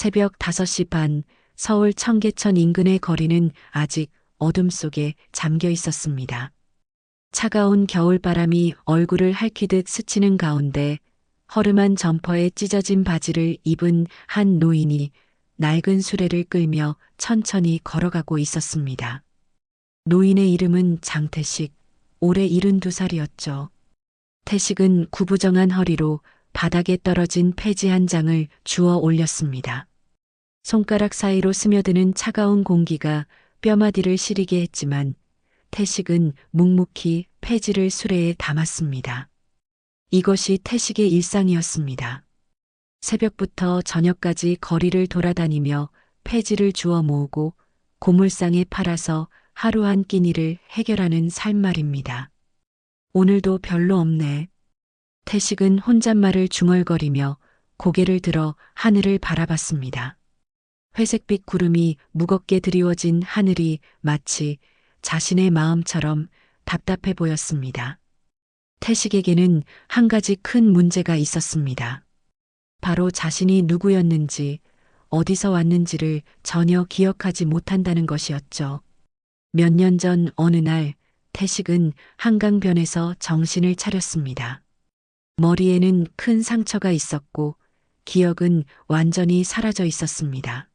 새벽 5시 반, 서울 청계천 인근의 거리는 아직 어둠 속에 잠겨 있었습니다. 차가운 겨울바람이 얼굴을 핥히듯 스치는 가운데 허름한 점퍼에 찢어진 바지를 입은 한 노인이 낡은 수레를 끌며 천천히 걸어가고 있었습니다. 노인의 이름은 장태식, 올해 72살이었죠. 태식은 구부정한 허리로 바닥에 떨어진 폐지 한 장을 주워 올렸습니다. 손가락 사이로 스며드는 차가운 공기가 뼈마디를 시리게 했지만 태식은 묵묵히 폐지를 수레에 담았습니다. 이것이 태식의 일상이었습니다. 새벽부터 저녁까지 거리를 돌아다니며 폐지를 주워 모으고 고물상에 팔아서 하루 한 끼니를 해결하는 삶 말입니다. 오늘도 별로 없네. 태식은 혼잣말을 중얼거리며 고개를 들어 하늘을 바라봤습니다. 회색빛 구름이 무겁게 드리워진 하늘이 마치 자신의 마음처럼 답답해 보였습니다. 태식에게는 한 가지 큰 문제가 있었습니다. 바로 자신이 누구였는지, 어디서 왔는지를 전혀 기억하지 못한다는 것이었죠. 몇 년 전 어느 날 태식은 한강변에서 정신을 차렸습니다. 머리에는 큰 상처가 있었고 기억은 완전히 사라져 있었습니다.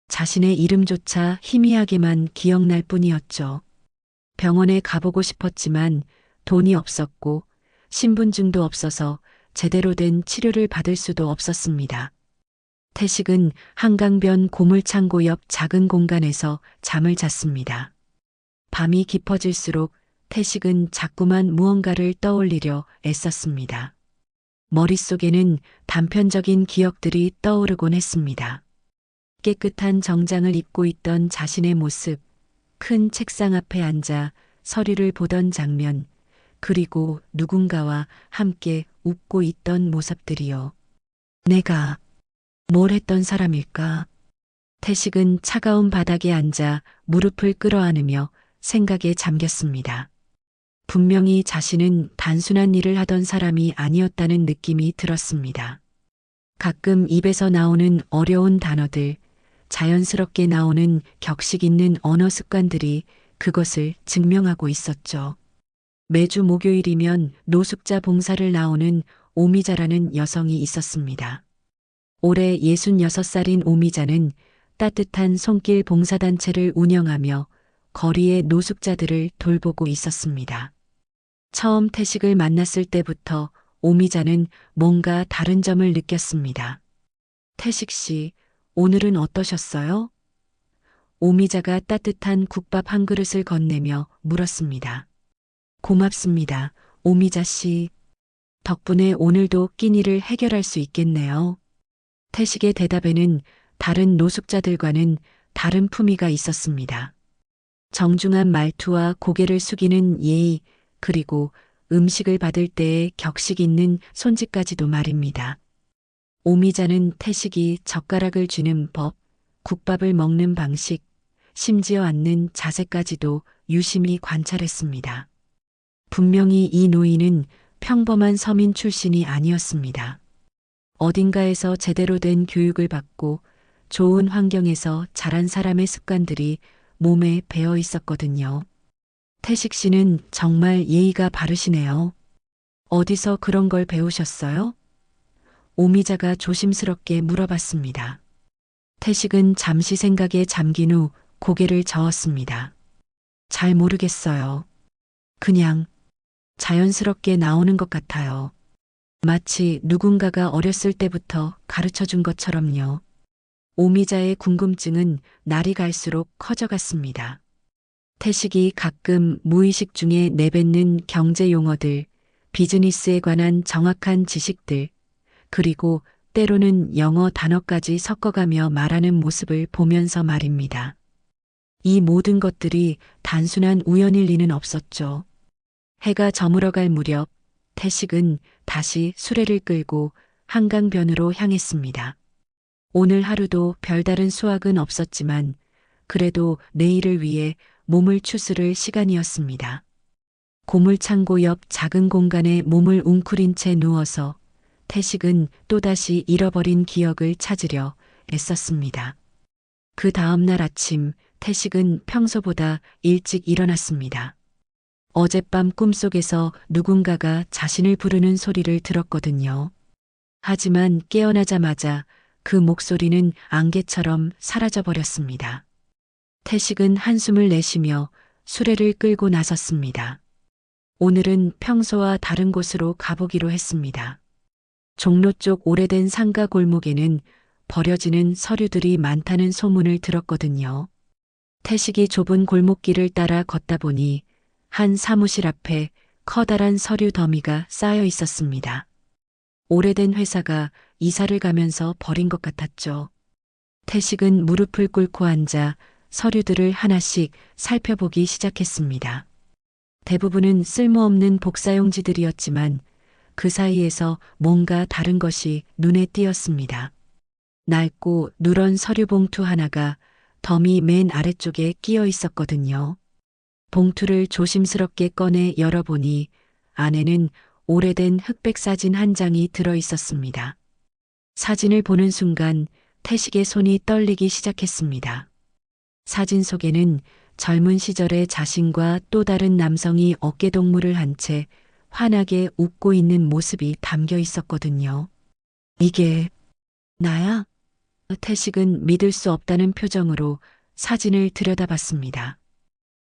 자신의 이름조차 희미하게만 기억날 뿐이었죠. 병원에 가보고 싶었지만 돈이 없었고 신분증도 없어서 제대로 된 치료를 받을 수도 없었습니다. 태식은 한강변 고물창고 옆 작은 공간에서 잠을 잤습니다. 밤이 깊어질수록 태식은 자꾸만 무언가를 떠올리려 애썼습니다. 머릿속에는 단편적인 기억들이 떠오르곤 했습니다. 깨끗한 정장을 입고 있던 자신의 모습, 큰 책상 앞에 앉아 서류를 보던 장면, 그리고 누군가와 함께 웃고 있던 모습들이요. 내가 뭘 했던 사람일까? 태식은 차가운 바닥에 앉아 무릎을 끌어안으며 생각에 잠겼습니다. 분명히 자신은 단순한 일을 하던 사람이 아니었다는 느낌이 들었습니다. 가끔 입에서 나오는 어려운 단어들, 자연스럽게 나오는 격식 있는 언어 습관들이 그것을 증명하고 있었죠. 매주 목요일이면 노숙자 봉사를 나오는 오미자라는 여성이 있었습니다. 올해 66살인 오미자는 따뜻한 손길 봉사단체를 운영하며 거리의 노숙자들을 돌보고 있었습니다. 처음 태식을 만났을 때부터 오미자는 뭔가 다른 점을 느꼈습니다. 태식 씨, 오늘은 어떠셨어요? 오미자가 따뜻한 국밥 한 그릇을 건네며 물었습니다. 고맙습니다, 오미자 씨. 덕분에 오늘도 끼니를 해결할 수 있겠네요. 태식의 대답에는 다른 노숙자들과는 다른 품위가 있었습니다. 정중한 말투와 고개를 숙이는 예의, 그리고 음식을 받을 때의 격식 있는 손짓까지도 말입니다. 오미자는 태식이 젓가락을 쥐는 법, 국밥을 먹는 방식, 심지어 앉는 자세까지도 유심히 관찰했습니다. 분명히 이 노인은 평범한 서민 출신이 아니었습니다. 어딘가에서 제대로 된 교육을 받고 좋은 환경에서 자란 사람의 습관들이 몸에 배어 있었거든요. 태식 씨는 정말 예의가 바르시네요. 어디서 그런 걸 배우셨어요? 오미자가 조심스럽게 물어봤습니다. 태식은 잠시 생각에 잠긴 후 고개를 저었습니다. 잘 모르겠어요. 그냥 자연스럽게 나오는 것 같아요. 마치 누군가가 어렸을 때부터 가르쳐 준 것처럼요. 오미자의 궁금증은 날이 갈수록 커져갔습니다. 태식이 가끔 무의식 중에 내뱉는 경제 용어들, 비즈니스에 관한 정확한 지식들, 그리고 때로는 영어 단어까지 섞어가며 말하는 모습을 보면서 말입니다. 이 모든 것들이 단순한 우연일 리는 없었죠. 해가 저물어갈 무렵 태식은 다시 수레를 끌고 한강변으로 향했습니다. 오늘 하루도 별다른 수확은 없었지만 그래도 내일을 위해 몸을 추스를 시간이었습니다. 고물창고 옆 작은 공간에 몸을 웅크린 채 누워서 태식은 또다시 잃어버린 기억을 찾으려 애썼습니다. 그 다음 날 아침 태식은 평소보다 일찍 일어났습니다. 어젯밤 꿈속에서 누군가가 자신을 부르는 소리를 들었거든요. 하지만 깨어나자마자 그 목소리는 안개처럼 사라져버렸습니다. 태식은 한숨을 내쉬며 수레를 끌고 나섰습니다. 오늘은 평소와 다른 곳으로 가보기로 했습니다. 종로 쪽 오래된 상가 골목에는 버려지는 서류들이 많다는 소문을 들었거든요. 태식이 좁은 골목길을 따라 걷다 보니 한 사무실 앞에 커다란 서류 더미가 쌓여 있었습니다. 오래된 회사가 이사를 가면서 버린 것 같았죠. 태식은 무릎을 꿇고 앉아 서류들을 하나씩 살펴보기 시작했습니다. 대부분은 쓸모없는 복사용지들이었지만 그 사이에서 뭔가 다른 것이 눈에 띄었습니다. 낡고 누런 서류 봉투 하나가 더미 맨 아래쪽에 끼어 있었거든요. 봉투를 조심스럽게 꺼내 열어보니 안에는 오래된 흑백 사진 한 장이 들어 있었습니다. 사진을 보는 순간 태식의 손이 떨리기 시작했습니다. 사진 속에는 젊은 시절의 자신과 또 다른 남성이 어깨동무를 한 채 환하게 웃고 있는 모습이 담겨 있었거든요. 이게 나야? 태식은 믿을 수 없다는 표정으로 사진을 들여다봤습니다.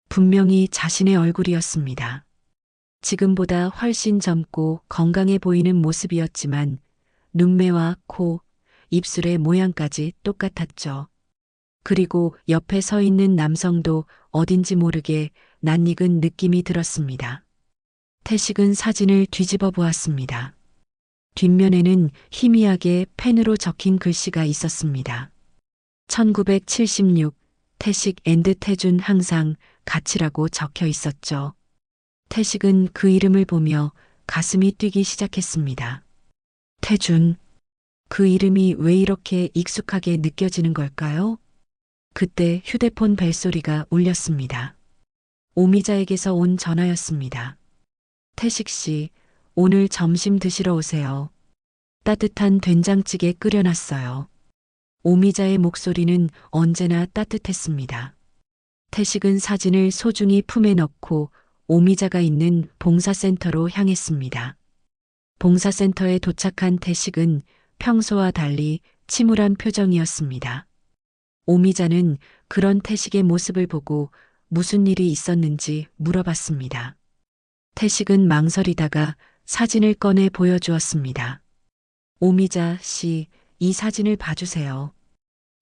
분명히 자신의 얼굴이었습니다. 지금보다 훨씬 젊고 건강해 보이는 모습이었지만 눈매와 코, 입술의 모양까지 똑같았죠. 그리고 옆에 서 있는 남성도 어딘지 모르게 낯익은 느낌이 들었습니다. 태식은 사진을 뒤집어 보았습니다. 뒷면에는 희미하게 펜으로 적힌 글씨가 있었습니다. 1976 태식 앤드 태준 항상 같이라고 적혀 있었죠. 태식은 그 이름을 보며 가슴이 뛰기 시작했습니다. 태준. 그 이름이 왜 이렇게 익숙하게 느껴지는 걸까요? 그때 휴대폰 벨소리가 울렸습니다. 오미자에게서 온 전화였습니다. 태식 씨, 오늘 점심 드시러 오세요. 따뜻한 된장찌개 끓여놨어요. 오미자의 목소리는 언제나 따뜻했습니다. 태식은 사진을 소중히 품에 넣고 오미자가 있는 봉사센터로 향했습니다. 봉사센터에 도착한 태식은 평소와 달리 침울한 표정이었습니다. 오미자는 그런 태식의 모습을 보고 무슨 일이 있었는지 물어봤습니다. 태식은 망설이다가 사진을 꺼내 보여주었습니다. 오미자 씨, 이 사진을 봐주세요.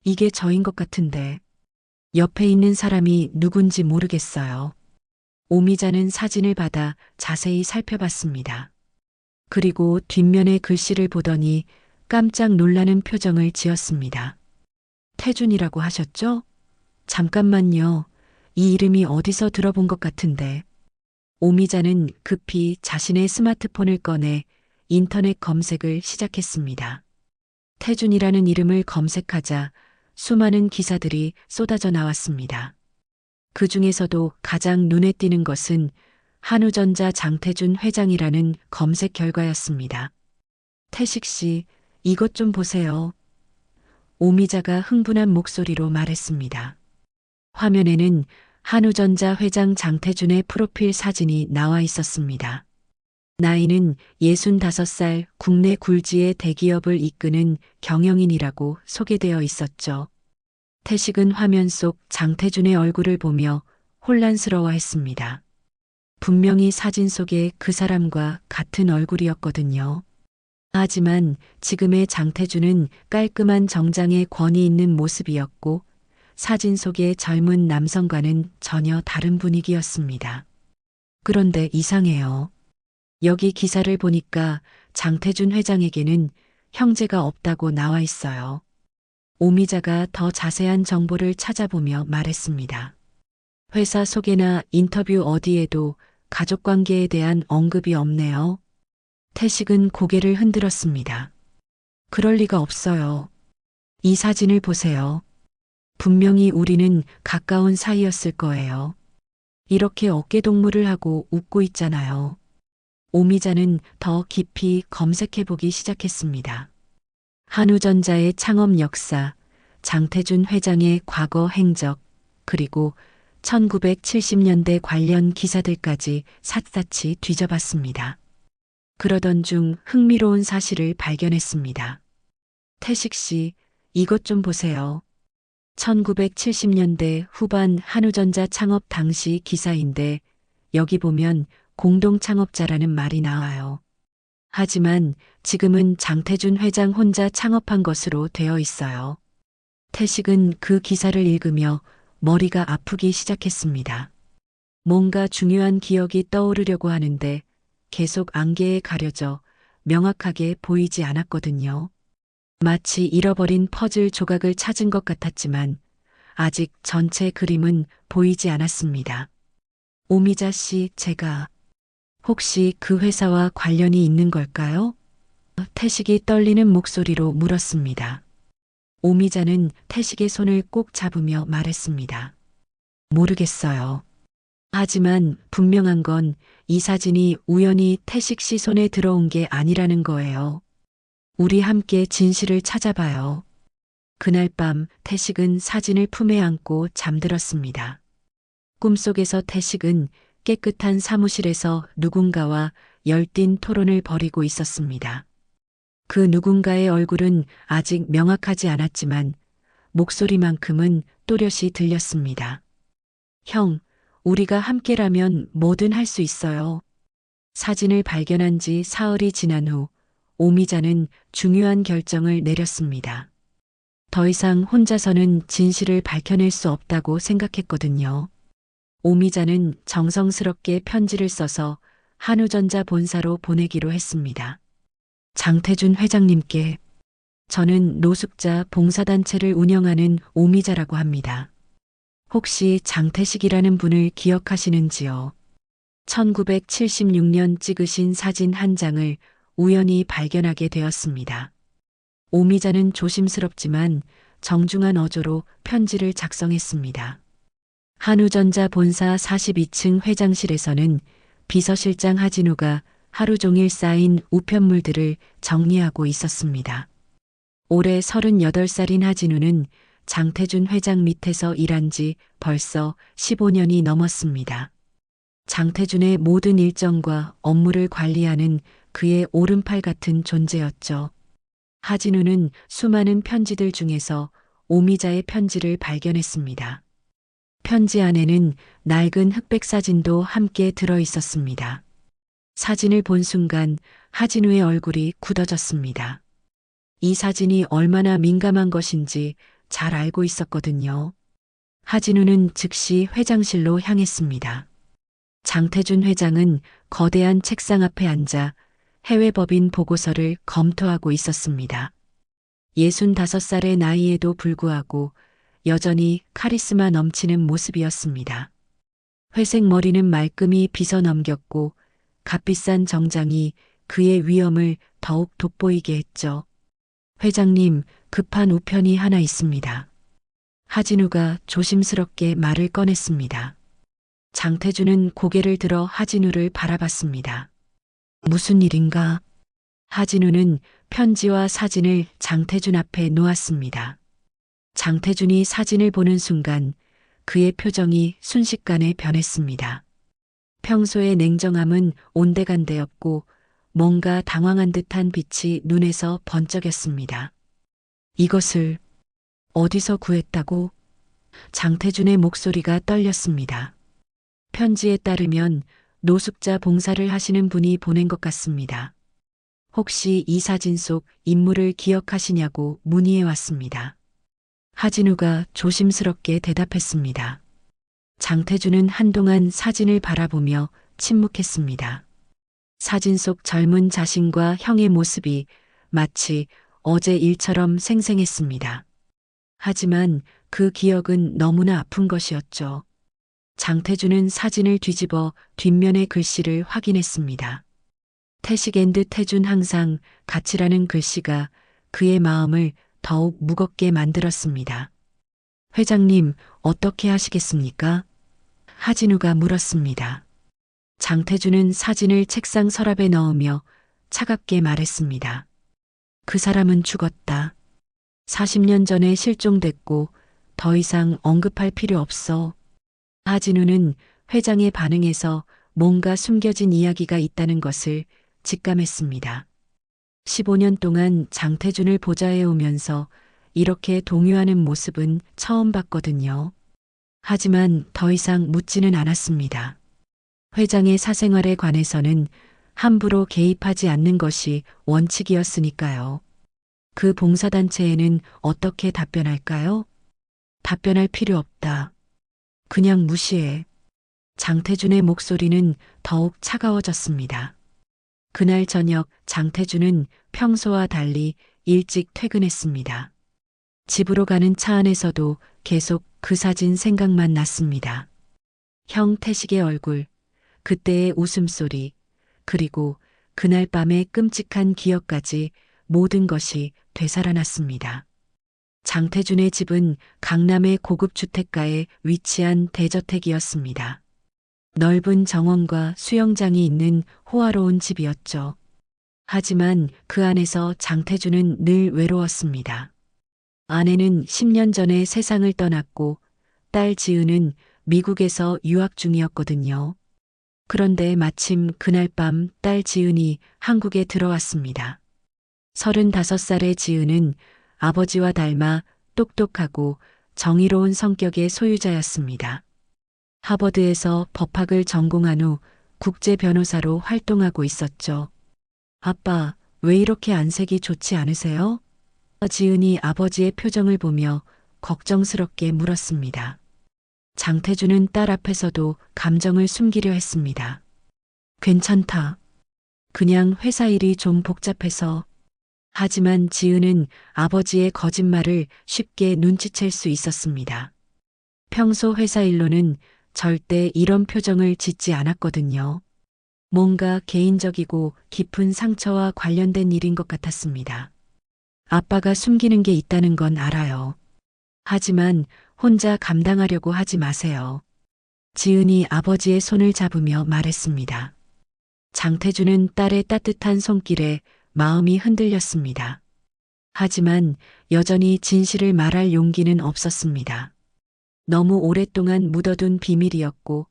이게 저인 것 같은데 옆에 있는 사람이 누군지 모르겠어요. 오미자는 사진을 받아 자세히 살펴봤습니다. 그리고 뒷면의 글씨를 보더니 깜짝 놀라는 표정을 지었습니다. 태준이라고 하셨죠? 잠깐만요. 이 이름이 어디서 들어본 것 같은데. 오미자는 급히 자신의 스마트폰을 꺼내 인터넷 검색을 시작했습니다. 태준이라는 이름을 검색하자 수많은 기사들이 쏟아져 나왔습니다. 그 중에서도 가장 눈에 띄는 것은 한우전자 장태준 회장이라는 검색 결과였습니다. 태식 씨, 이것 좀 보세요. 오미자가 흥분한 목소리로 말했습니다. 화면에는 한우전자 회장 장태준의 프로필 사진이 나와 있었습니다. 나이는 65살 국내 굴지의 대기업을 이끄는 경영인이라고 소개되어 있었죠. 태식은 화면 속 장태준의 얼굴을 보며 혼란스러워했습니다. 분명히 사진 속의 그 사람과 같은 얼굴이었거든요. 하지만 지금의 장태준은 깔끔한 정장에 권위 있는 모습이었고 사진 속의 젊은 남성과는 전혀 다른 분위기였습니다. 그런데 이상해요. 여기 기사를 보니까 장태준 회장에게는 형제가 없다고 나와 있어요. 오미자가 더 자세한 정보를 찾아보며 말했습니다. 회사 소개나 인터뷰 어디에도 가족관계에 대한 언급이 없네요. 태식은 고개를 흔들었습니다. 그럴 리가 없어요. 이 사진을 보세요. 분명히 우리는 가까운 사이였을 거예요. 이렇게 어깨동무를 하고 웃고 있잖아요. 오미자는 더 깊이 검색해보기 시작했습니다. 한우전자의 창업 역사, 장태준 회장의 과거 행적, 그리고 1970년대 관련 기사들까지 샅샅이 뒤져봤습니다. 그러던 중 흥미로운 사실을 발견했습니다. 태식 씨, 이것 좀 보세요. 1970년대 후반 한우전자 창업 당시 기사인데 여기 보면 공동 창업자라는 말이 나와요. 하지만 지금은 장태준 회장 혼자 창업한 것으로 되어 있어요. 태식은 그 기사를 읽으며 머리가 아프기 시작했습니다. 뭔가 중요한 기억이 떠오르려고 하는데 계속 안개에 가려져 명확하게 보이지 않았거든요. 마치 잃어버린 퍼즐 조각을 찾은 것 같았지만 아직 전체 그림은 보이지 않았습니다. 오미자 씨, 제가 혹시 그 회사와 관련이 있는 걸까요? 태식이 떨리는 목소리로 물었습니다. 오미자는 태식의 손을 꼭 잡으며 말했습니다. 모르겠어요. 하지만 분명한 건 이 사진이 우연히 태식 씨 손에 들어온 게 아니라는 거예요. 우리 함께 진실을 찾아봐요. 그날 밤 태식은 사진을 품에 안고 잠들었습니다. 꿈속에서 태식은 깨끗한 사무실에서 누군가와 열띤 토론을 벌이고 있었습니다. 그 누군가의 얼굴은 아직 명확하지 않았지만 목소리만큼은 또렷이 들렸습니다. 형, 우리가 함께라면 뭐든 할 수 있어요. 사진을 발견한 지 사흘이 지난 후 오미자는 중요한 결정을 내렸습니다. 더 이상 혼자서는 진실을 밝혀낼 수 없다고 생각했거든요. 오미자는 정성스럽게 편지를 써서 한우전자 본사로 보내기로 했습니다. 장태준 회장님께, 저는 노숙자 봉사단체를 운영하는 오미자라고 합니다. 혹시 장태식이라는 분을 기억하시는지요? 1976년 찍으신 사진 한 장을 우연히 발견하게 되었습니다. 오미자는 조심스럽지만 정중한 어조로 편지를 작성했습니다. 한우전자 본사 42층 회장실에서는 비서실장 하진우가 하루 종일 쌓인 우편물들을 정리하고 있었습니다. 올해 38살인 하진우는 장태준 회장 밑에서 일한 지 벌써 15년이 넘었습니다. 장태준의 모든 일정과 업무를 관리하는 그의 오른팔 같은 존재였죠. 하진우는 수많은 편지들 중에서 오미자의 편지를 발견했습니다. 편지 안에는 낡은 흑백 사진도 함께 들어 있었습니다. 사진을 본 순간 하진우의 얼굴이 굳어졌습니다. 이 사진이 얼마나 민감한 것인지 잘 알고 있었거든요. 하진우는 즉시 회장실로 향했습니다. 장태준 회장은 거대한 책상 앞에 앉아 해외법인 보고서를 검토하고 있었습니다. 65살의 나이에도 불구하고 여전히 카리스마 넘치는 모습이었습니다. 회색 머리는 말끔히 빗어 넘겼고 값비싼 정장이 그의 위엄을 더욱 돋보이게 했죠. 회장님, 급한 우편이 하나 있습니다. 하진우가 조심스럽게 말을 꺼냈습니다. 장태준은 고개를 들어 하진우를 바라봤습니다. 무슨 일인가? 하진우는 편지와 사진을 장태준 앞에 놓았습니다. 장태준이 사진을 보는 순간 그의 표정이 순식간에 변했습니다. 평소의 냉정함은 온데간데였고 뭔가 당황한 듯한 빛이 눈에서 번쩍였습니다. 이것을 어디서 구했다고? 장태준의 목소리가 떨렸습니다. 편지에 따르면 노숙자 봉사를 하시는 분이 보낸 것 같습니다. 혹시 이 사진 속 인물을 기억하시냐고 문의해 왔습니다. 하진우가 조심스럽게 대답했습니다. 장태준은 한동안 사진을 바라보며 침묵했습니다. 사진 속 젊은 자신과 형의 모습이 마치 어제 일처럼 생생했습니다. 하지만 그 기억은 너무나 아픈 것이었죠. 장태준은 사진을 뒤집어 뒷면의 글씨를 확인했습니다. 태식 앤드 태준 항상 같이라는 글씨가 그의 마음을 더욱 무겁게 만들었습니다. 회장님, 어떻게 하시겠습니까? 하진우가 물었습니다. 장태준은 사진을 책상 서랍에 넣으며 차갑게 말했습니다. 그 사람은 죽었다. 40년 전에 실종됐고 더 이상 언급할 필요 없어. 하진우는 회장의 반응에서 뭔가 숨겨진 이야기가 있다는 것을 직감했습니다. 15년 동안 장태준을 보좌해 오면서 이렇게 동요하는 모습은 처음 봤거든요. 하지만 더 이상 묻지는 않았습니다. 회장의 사생활에 관해서는 함부로 개입하지 않는 것이 원칙이었으니까요. 그 봉사단체에는 어떻게 답변할까요? 답변할 필요 없다. 그냥 무시해. 장태준의 목소리는 더욱 차가워졌습니다. 그날 저녁 장태준은 평소와 달리 일찍 퇴근했습니다. 집으로 가는 차 안에서도 계속 그 사진 생각만 났습니다. 형 태식의 얼굴, 그때의 웃음소리, 그리고 그날 밤의 끔찍한 기억까지 모든 것이 되살아났습니다. 장태준의 집은 강남의 고급 주택가에 위치한 대저택이었습니다. 넓은 정원과 수영장이 있는 호화로운 집이었죠. 하지만 그 안에서 장태준은 늘 외로웠습니다. 아내는 10년 전에 세상을 떠났고 딸 지은은 미국에서 유학 중이었거든요. 그런데 마침 그날 밤 딸 지은이 한국에 들어왔습니다. 35살의 지은은 아버지와 닮아 똑똑하고 정의로운 성격의 소유자였습니다. 하버드에서 법학을 전공한 후 국제 변호사로 활동하고 있었죠. 아빠, 왜 이렇게 안색이 좋지 않으세요? 지은이 아버지의 표정을 보며 걱정스럽게 물었습니다. 장태준은 딸 앞에서도 감정을 숨기려 했습니다. 괜찮다. 그냥 회사 일이 좀 복잡해서. 하지만 지은은 아버지의 거짓말을 쉽게 눈치챌 수 있었습니다. 평소 회사 일로는 절대 이런 표정을 짓지 않았거든요. 뭔가 개인적이고 깊은 상처와 관련된 일인 것 같았습니다. 아빠가 숨기는 게 있다는 건 알아요. 하지만 혼자 감당하려고 하지 마세요. 지은이 아버지의 손을 잡으며 말했습니다. 장태준은 딸의 따뜻한 손길에 마음이 흔들렸습니다. 하지만 여전히 진실을 말할 용기는 없었습니다. 너무 오랫동안 묻어둔 비밀이었고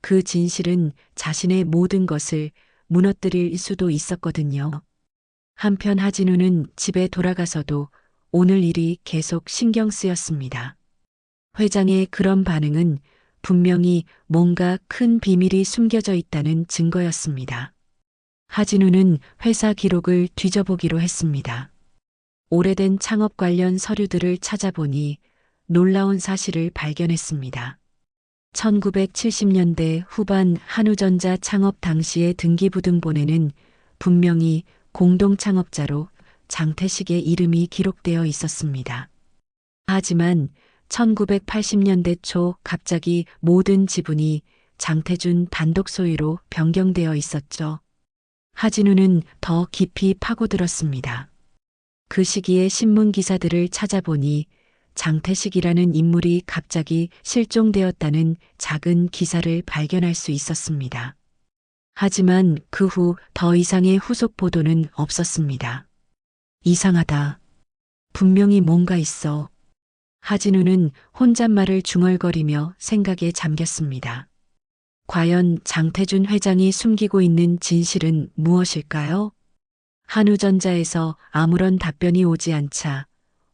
그 진실은 자신의 모든 것을 무너뜨릴 수도 있었거든요. 한편 하진우는 집에 돌아가서도 오늘 일이 계속 신경 쓰였습니다. 회장의 그런 반응은 분명히 뭔가 큰 비밀이 숨겨져 있다는 증거였습니다. 하진우는 회사 기록을 뒤져보기로 했습니다. 오래된 창업 관련 서류들을 찾아보니 놀라운 사실을 발견했습니다. 1970년대 후반 한우전자 창업 당시의 등기부등본에는 분명히 공동 창업자로 장태식의 이름이 기록되어 있었습니다. 하지만 1980년대 초 갑자기 모든 지분이 장태준 단독 소유로 변경되어 있었죠. 하진우는 더 깊이 파고들었습니다. 그 시기의 신문 기사들을 찾아보니 장태식이라는 인물이 갑자기 실종되었다는 작은 기사를 발견할 수 있었습니다. 하지만 그 후 더 이상의 후속 보도는 없었습니다. 이상하다. 분명히 뭔가 있어. 하진우는 혼잣말을 중얼거리며 생각에 잠겼습니다. 과연 장태준 회장이 숨기고 있는 진실은 무엇일까요? 한우전자에서 아무런 답변이 오지 않자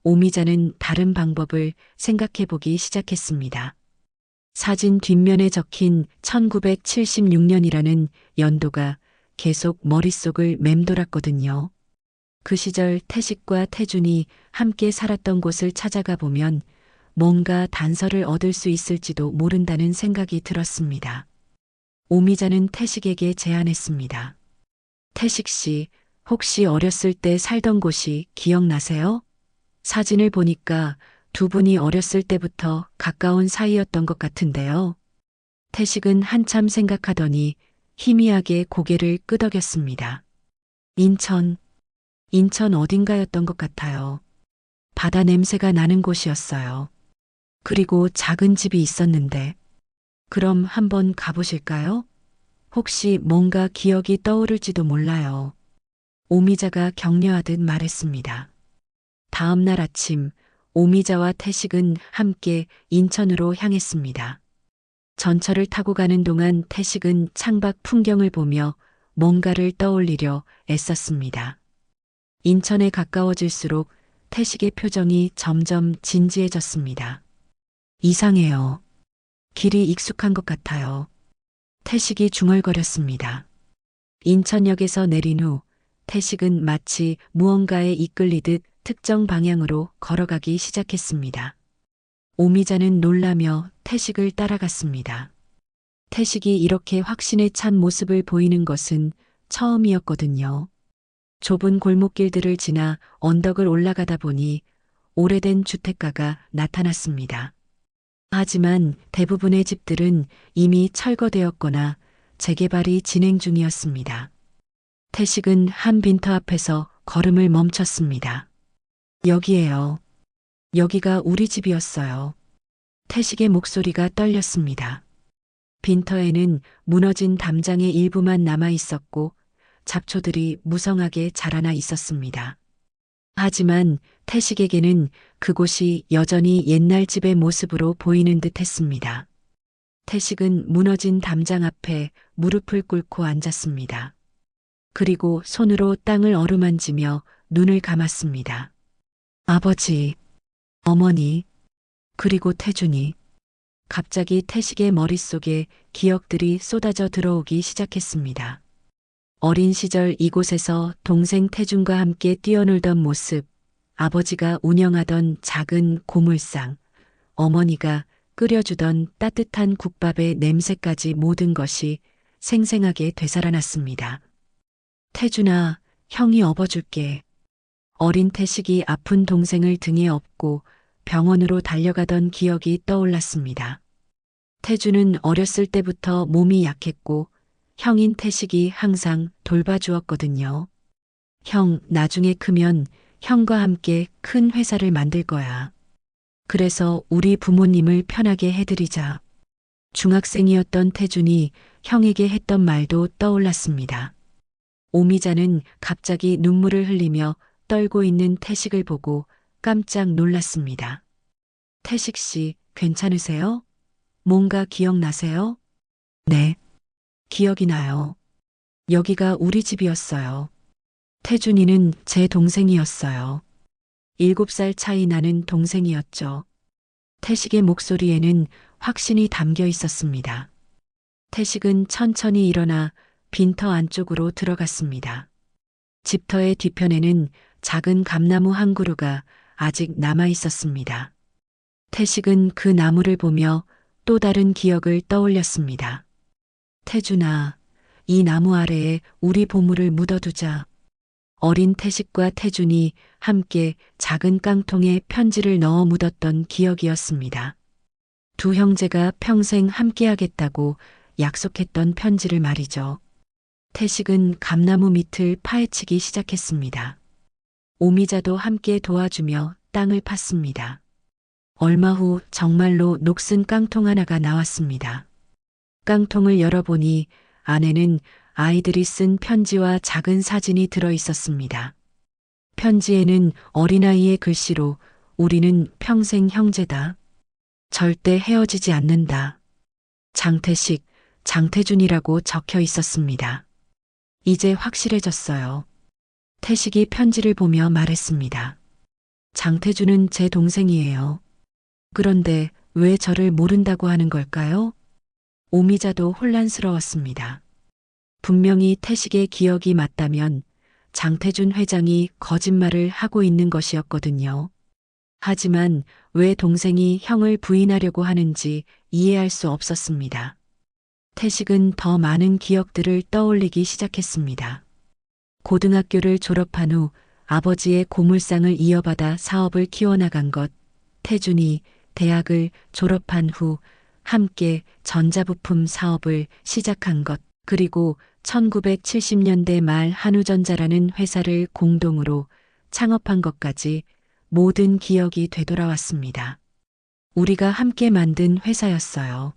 오미자는 다른 방법을 생각해 보기 시작했습니다. 사진 뒷면에 적힌 1976년이라는 연도가 계속 머릿속을 맴돌았거든요. 그 시절 태식과 태준이 함께 살았던 곳을 찾아가 보면 뭔가 단서를 얻을 수 있을지도 모른다는 생각이 들었습니다. 오미자는 태식에게 제안했습니다. 태식 씨, 혹시 어렸을 때 살던 곳이 기억나세요? 사진을 보니까 두 분이 어렸을 때부터 가까운 사이였던 것 같은데요. 태식은 한참 생각하더니 희미하게 고개를 끄덕였습니다. 인천 어딘가였던 것 같아요. 바다 냄새가 나는 곳이었어요. 그리고 작은 집이 있었는데. 그럼 한번 가보실까요? 혹시 뭔가 기억이 떠오를지도 몰라요. 오미자가 격려하듯 말했습니다. 다음 날 아침 오미자와 태식은 함께 인천으로 향했습니다. 전철을 타고 가는 동안 태식은 창밖 풍경을 보며 뭔가를 떠올리려 애썼습니다. 인천에 가까워질수록 태식의 표정이 점점 진지해졌습니다. 이상해요. 길이 익숙한 것 같아요. 태식이 중얼거렸습니다. 인천역에서 내린 후 태식은 마치 무언가에 이끌리듯 특정 방향으로 걸어가기 시작했습니다. 오미자는 놀라며 태식을 따라갔습니다. 태식이 이렇게 확신에 찬 모습을 보이는 것은 처음이었거든요. 좁은 골목길들을 지나 언덕을 올라가다 보니 오래된 주택가가 나타났습니다. 하지만 대부분의 집들은 이미 철거되었거나 재개발이 진행 중이었습니다. 태식은 한 빈터 앞에서 걸음을 멈췄습니다. 여기에요. 여기가 우리 집이었어요. 태식의 목소리가 떨렸습니다. 빈터에는 무너진 담장의 일부만 남아 있었고 잡초들이 무성하게 자라나 있었습니다. 하지만 태식에게는 그곳이 여전히 옛날 집의 모습으로 보이는 듯 했습니다. 태식은 무너진 담장 앞에 무릎을 꿇고 앉았습니다. 그리고 손으로 땅을 어루만지며 눈을 감았습니다. 아버지, 어머니, 그리고 태준이. 갑자기 태식의 머릿속에 기억들이 쏟아져 들어오기 시작했습니다. 어린 시절 이곳에서 동생 태준과 함께 뛰어놀던 모습, 아버지가 운영하던 작은 고물상, 어머니가 끓여주던 따뜻한 국밥의 냄새까지 모든 것이 생생하게 되살아났습니다. 태준아, 형이 업어줄게. 어린 태식이 아픈 동생을 등에 업고 병원으로 달려가던 기억이 떠올랐습니다. 태준은 어렸을 때부터 몸이 약했고 형인 태식이 항상 돌봐주었거든요. 형, 나중에 크면 형과 함께 큰 회사를 만들 거야. 그래서 우리 부모님을 편하게 해드리자. 중학생이었던 태준이 형에게 했던 말도 떠올랐습니다. 오미자는 갑자기 눈물을 흘리며 떨고 있는 태식을 보고 깜짝 놀랐습니다. 태식 씨, 괜찮으세요? 뭔가 기억나세요? 네, 기억이 나요. 여기가 우리 집이었어요. 태준이는 제 동생이었어요. 7살 차이 나는 동생이었죠. 태식의 목소리에는 확신이 담겨 있었습니다. 태식은 천천히 일어나 빈터 안쪽으로 들어갔습니다. 집터의 뒤편에는 작은 감나무 한 그루가 아직 남아 있었습니다. 태식은 그 나무를 보며 또 다른 기억을 떠올렸습니다. 태준아, 이 나무 아래에 우리 보물을 묻어두자. 어린 태식과 태준이 함께 작은 깡통에 편지를 넣어 묻었던 기억이었습니다. 두 형제가 평생 함께하겠다고 약속했던 편지를 말이죠. 태식은 감나무 밑을 파헤치기 시작했습니다. 오미자도 함께 도와주며 땅을 팠습니다. 얼마 후 정말로 녹슨 깡통 하나가 나왔습니다. 깡통을 열어보니 안에는 아이들이 쓴 편지와 작은 사진이 들어 있었습니다. 편지에는 어린아이의 글씨로 우리는 평생 형제다. 절대 헤어지지 않는다. 장태식, 장태준이라고 적혀 있었습니다. 이제 확실해졌어요. 태식이 편지를 보며 말했습니다. 장태준은 제 동생이에요. 그런데 왜 저를 모른다고 하는 걸까요? 오미자도 혼란스러웠습니다. 분명히 태식의 기억이 맞다면 장태준 회장이 거짓말을 하고 있는 것이었거든요. 하지만 왜 동생이 형을 부인하려고 하는지 이해할 수 없었습니다. 태식은 더 많은 기억들을 떠올리기 시작했습니다. 고등학교를 졸업한 후 아버지의 고물상을 이어받아 사업을 키워나간 것, 태준이 대학을 졸업한 후 함께 전자부품 사업을 시작한 것, 그리고 1970년대 말 한우전자라는 회사를 공동으로 창업한 것까지 모든 기억이 되돌아왔습니다. 우리가 함께 만든 회사였어요.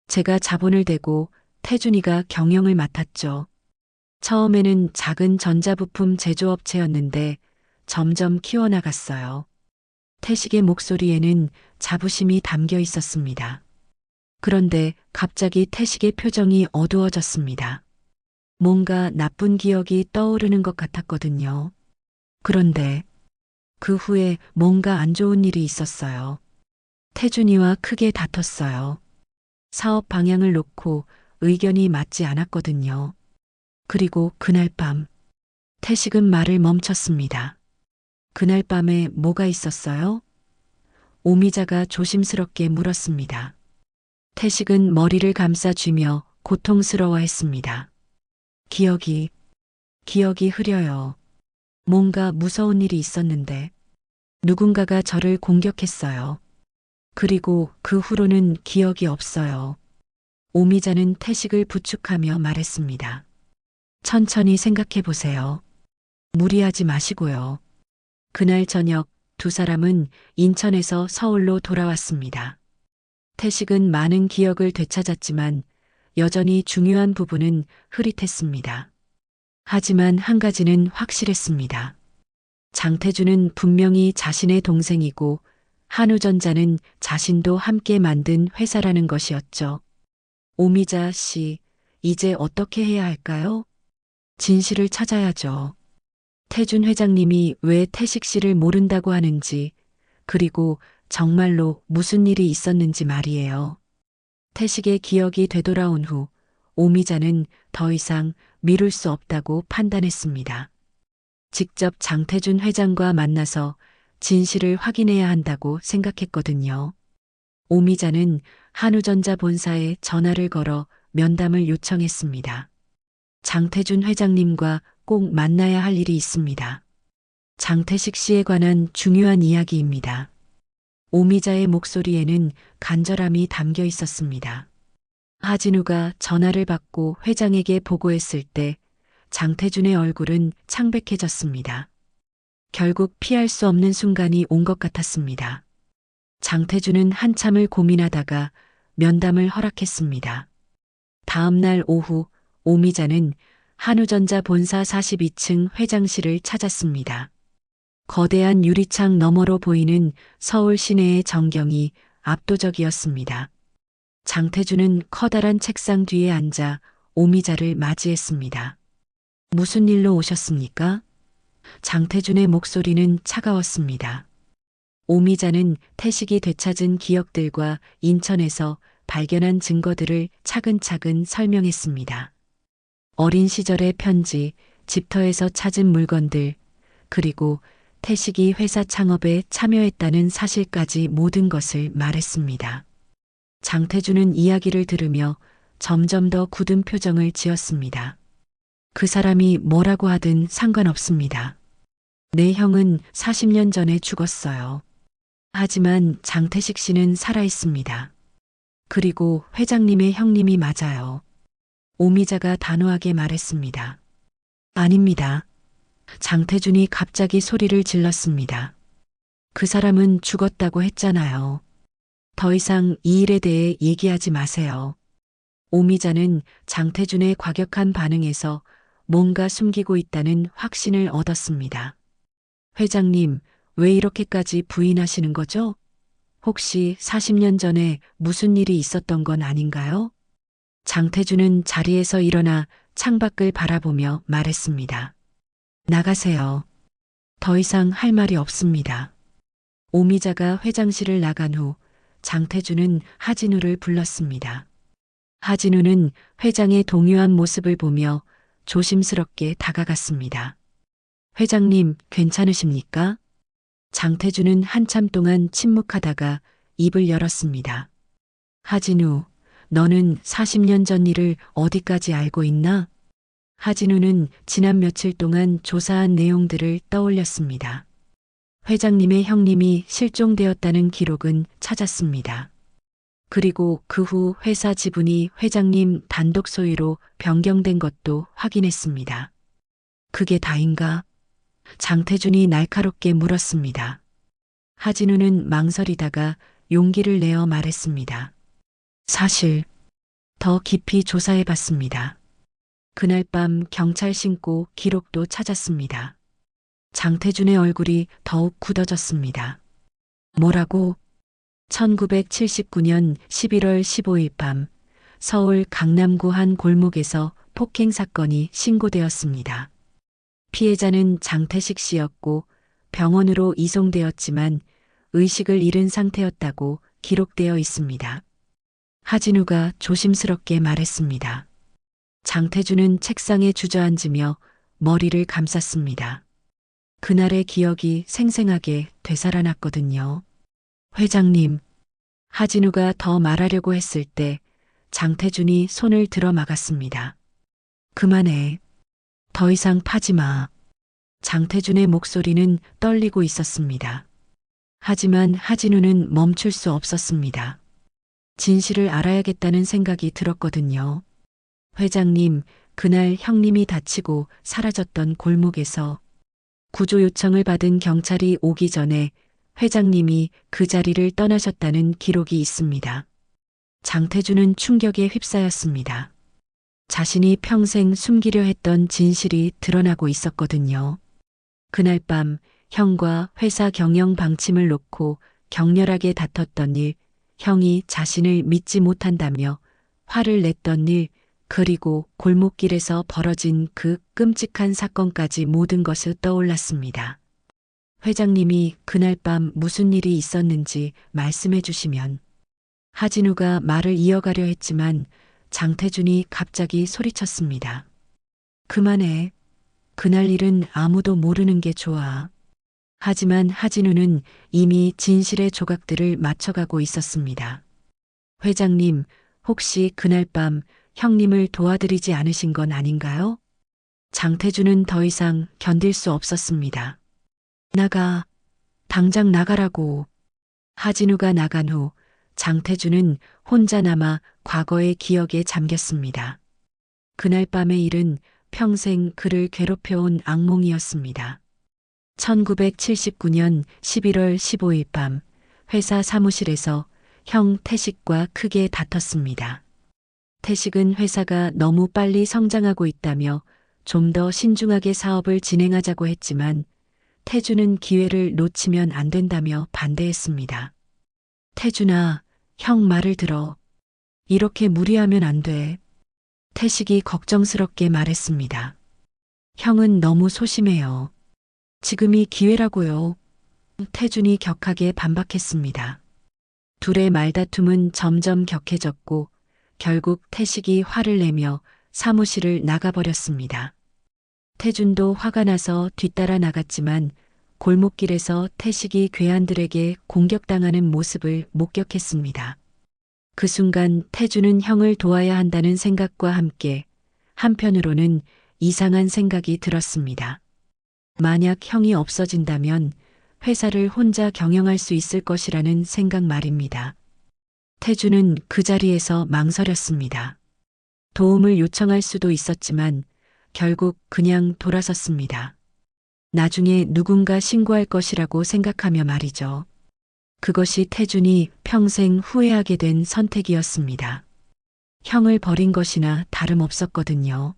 제가 자본을 대고 태준이가 경영을 맡았죠. 처음에는 작은 전자부품 제조업체였는데 점점 키워나갔어요. 태식의 목소리에는 자부심이 담겨 있었습니다. 그런데 갑자기 태식의 표정이 어두워졌습니다. 뭔가 나쁜 기억이 떠오르는 것 같았거든요. 그런데 그 후에 뭔가 안 좋은 일이 있었어요. 태준이와 크게 다퉜어요. 사업 방향을 놓고 의견이 맞지 않았거든요. 그리고 그날 밤, 태식은 말을 멈췄습니다. 그날 밤에 뭐가 있었어요? 오미자가 조심스럽게 물었습니다. 태식은 머리를 감싸쥐며 고통스러워했습니다. 기억이 흐려요. 뭔가 무서운 일이 있었는데 누군가가 저를 공격했어요. 그리고 그 후로는 기억이 없어요. 오미자는 태식을 부축하며 말했습니다. 천천히 생각해 보세요. 무리하지 마시고요. 그날 저녁 두 사람은 인천에서 서울로 돌아왔습니다. 태식은 많은 기억을 되찾았지만 여전히 중요한 부분은 흐릿했습니다. 하지만 한 가지는 확실했습니다. 장태준은 분명히 자신의 동생이고 한우전자는 자신도 함께 만든 회사라는 것이었죠. 오미자 씨, 이제 어떻게 해야 할까요? 진실을 찾아야죠. 태준 회장님이 왜 태식 씨를 모른다고 하는지, 그리고 정말로 무슨 일이 있었는지 말이에요. 태식의 기억이 되돌아온 후 오미자는 더 이상 미룰 수 없다고 판단했습니다. 직접 장태준 회장과 만나서 진실을 확인해야 한다고 생각했거든요. 오미자는 한우전자 본사에 전화를 걸어 면담을 요청했습니다. 장태준 회장님과 꼭 만나야 할 일이 있습니다. 장태식 씨에 관한 중요한 이야기입니다. 오미자의 목소리에는 간절함이 담겨 있었습니다. 하진우가 전화를 받고 회장에게 보고했을 때 장태준의 얼굴은 창백해졌습니다. 결국 피할 수 없는 순간이 온 것 같았습니다. 장태준은 한참을 고민하다가 면담을 허락했습니다. 다음 날 오후 오미자는 한우전자 본사 42층 회장실을 찾았습니다. 거대한 유리창 너머로 보이는 서울 시내의 전경이 압도적이었습니다. 장태준은 커다란 책상 뒤에 앉아 오미자를 맞이했습니다. 무슨 일로 오셨습니까? 장태준의 목소리는 차가웠습니다. 오미자는 태식이 되찾은 기억들과 인천에서 발견한 증거들을 차근차근 설명했습니다. 어린 시절의 편지, 집터에서 찾은 물건들, 그리고 태식이 회사 창업에 참여했다는 사실까지 모든 것을 말했습니다. 장태준은 이야기를 들으며 점점 더 굳은 표정을 지었습니다. 그 사람이 뭐라고 하든 상관없습니다. 내 형은 40년 전에 죽었어요. 하지만 장태식 씨는 살아있습니다. 그리고 회장님의 형님이 맞아요. 오미자가 단호하게 말했습니다. 아닙니다. 장태준이 갑자기 소리를 질렀습니다. 그 사람은 죽었다고 했잖아요. 더 이상 이 일에 대해 얘기하지 마세요. 오미자는 장태준의 과격한 반응에서 뭔가 숨기고 있다는 확신을 얻었습니다. 회장님, 왜 이렇게까지 부인하시는 거죠? 혹시 40년 전에 무슨 일이 있었던 건 아닌가요? 장태준은 자리에서 일어나 창밖을 바라보며 말했습니다. 나가세요. 더 이상 할 말이 없습니다. 오미자가 회장실을 나간 후 장태준은 하진우를 불렀습니다. 하진우는 회장의 동요한 모습을 보며 조심스럽게 다가갔습니다. 회장님, 괜찮으십니까? 장태준은 한참 동안 침묵하다가 입을 열었습니다. 하진우, 너는 40년 전 일을 어디까지 알고 있나? 하진우는 지난 며칠 동안 조사한 내용들을 떠올렸습니다. 회장님의 형님이 실종되었다는 기록은 찾았습니다. 그리고 그 후 회사 지분이 회장님 단독 소유로 변경된 것도 확인했습니다. 그게 다인가? 장태준이 날카롭게 물었습니다. 하진우는 망설이다가 용기를 내어 말했습니다. 사실 더 깊이 조사해 봤습니다. 그날 밤 경찰 신고 기록도 찾았습니다. 장태준의 얼굴이 더욱 굳어졌습니다. 뭐라고? 1979년 11월 15일 밤 서울 강남구 한 골목에서 폭행 사건이 신고되었습니다. 피해자는 장태식 씨였고 병원으로 이송되었지만 의식을 잃은 상태였다고 기록되어 있습니다. 하진우가 조심스럽게 말했습니다. 장태준은 책상에 주저앉으며 머리를 감쌌습니다. 그날의 기억이 생생하게 되살아났거든요. 회장님, 하진우가 더 말하려고 했을 때 장태준이 손을 들어 막았습니다. 그만해. 더 이상 파지 마. 장태준의 목소리는 떨리고 있었습니다. 하지만 하진우는 멈출 수 없었습니다. 진실을 알아야겠다는 생각이 들었거든요. 회장님, 그날 형님이 다치고 사라졌던 골목에서 구조 요청을 받은 경찰이 오기 전에 회장님이 그 자리를 떠나셨다는 기록이 있습니다. 장태준은 충격에 휩싸였습니다. 자신이 평생 숨기려 했던 진실이 드러나고 있었거든요. 그날 밤 형과 회사 경영 방침을 놓고 격렬하게 다퉜던 일, 형이 자신을 믿지 못한다며 화를 냈던 일, 그리고 골목길에서 벌어진 그 끔찍한 사건까지 모든 것이 떠올랐습니다. 회장님이 그날 밤 무슨 일이 있었는지 말씀해 주시면. 하진우가 말을 이어가려 했지만 장태준이 갑자기 소리쳤습니다. 그만해. 그날 일은 아무도 모르는 게 좋아. 하지만 하진우는 이미 진실의 조각들을 맞춰가고 있었습니다. 회장님, 혹시 그날 밤 형님을 도와드리지 않으신 건 아닌가요? 장태준은 더 이상 견딜 수 없었습니다. 나가. 당장 나가라고. 하진우가 나간 후 장태준은 혼자 남아 과거의 기억에 잠겼습니다. 그날 밤의 일은 평생 그를 괴롭혀온 악몽이었습니다. 1979년 11월 15일 밤 회사 사무실에서 형 태식과 크게 다퉜습니다. 태식은 회사가 너무 빨리 성장하고 있다며 좀 더 신중하게 사업을 진행하자고 했지만 태준은 기회를 놓치면 안 된다며 반대했습니다. 태준아, 형 말을 들어. 이렇게 무리하면 안 돼. 태식이 걱정스럽게 말했습니다. 형은 너무 소심해요. 지금이 기회라고요. 태준이 격하게 반박했습니다. 둘의 말다툼은 점점 격해졌고 결국 태식이 화를 내며 사무실을 나가버렸습니다. 태준도 화가 나서 뒤따라 나갔지만 골목길에서 태식이 괴한들에게 공격당하는 모습을 목격했습니다. 그 순간 태준은 형을 도와야 한다는 생각과 함께 한편으로는 이상한 생각이 들었습니다. 만약 형이 없어진다면 회사를 혼자 경영할 수 있을 것이라는 생각 말입니다. 태준은 그 자리에서 망설였습니다. 도움을 요청할 수도 있었지만 결국 그냥 돌아섰습니다. 나중에 누군가 신고할 것이라고 생각하며 말이죠. 그것이 태준이 평생 후회하게 된 선택이었습니다. 형을 버린 것이나 다름없었거든요.